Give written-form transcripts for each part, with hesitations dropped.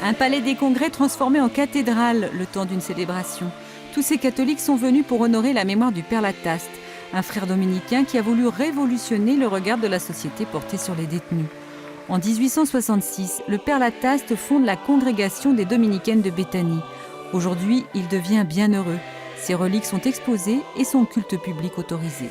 Un palais des congrès transformé en cathédrale le temps d'une célébration. Tous ces catholiques sont venus pour honorer la mémoire du Père Lataste, un frère dominicain qui a voulu révolutionner le regard de la société porté sur les détenus. En 1866, le Père Lataste fonde la congrégation des dominicaines de Béthanie. Aujourd'hui, il devient bienheureux. Ses reliques sont exposées et son culte public autorisé.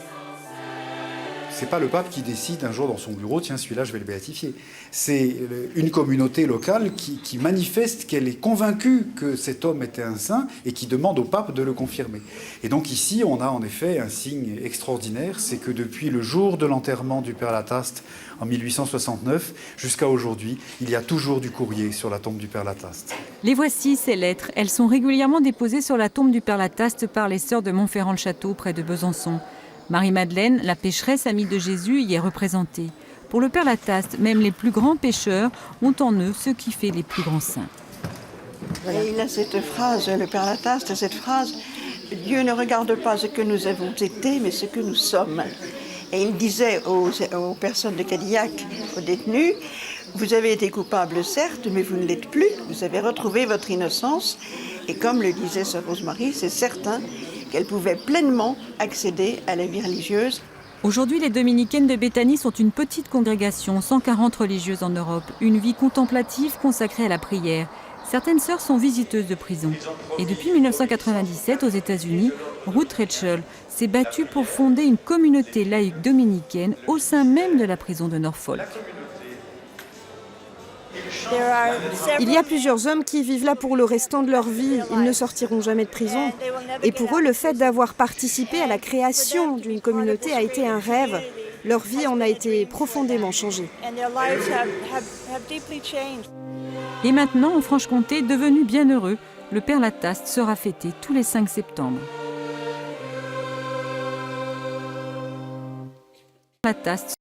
C'est pas le pape qui décide un jour dans son bureau, tiens, celui-là, je vais le béatifier. C'est une communauté locale qui manifeste qu'elle est convaincue que cet homme était un saint et qui demande au pape de le confirmer. Et donc ici, on a en effet un signe extraordinaire, c'est que depuis le jour de l'enterrement du Père Lataste en 1869 jusqu'à aujourd'hui, il y a toujours du courrier sur la tombe du Père Lataste. Les voici, ces lettres. Elles sont régulièrement déposées sur la tombe du Père Lataste par les sœurs de Montferrand-le-Château, près de Besançon. Marie-Madeleine, la pécheresse amie de Jésus, y est représentée. Pour le Père Lataste, même les plus grands pécheurs ont en eux ce qui fait les plus grands saints. Et il a cette phrase, le Père Lataste a cette phrase « Dieu ne regarde pas ce que nous avons été, mais ce que nous sommes ». Et il disait aux personnes de Cadillac, aux détenus, « Vous avez été coupable, certes, mais vous ne l'êtes plus. Vous avez retrouvé votre innocence. » Et comme le disait sœur Rosemary, c'est certain qu'elle pouvait pleinement accéder à la vie religieuse. Aujourd'hui, les dominicaines de Béthanie sont une petite congrégation, 140 religieuses en Europe, une vie contemplative consacrée à la prière. Certaines sœurs sont visiteuses de prison. Et depuis 1997, aux États-Unis, Ruth Rachel s'est battue pour fonder une communauté laïque dominicaine au sein même de la prison de Norfolk. Il y a plusieurs hommes qui vivent là pour le restant de leur vie. Ils ne sortiront jamais de prison. Et pour eux, le fait d'avoir participé à la création d'une communauté a été un rêve. Leur vie en a été profondément changée. Et maintenant, en Franche-Comté, devenu bienheureux, le Père Lataste sera fêté tous les 5 septembre. Lataste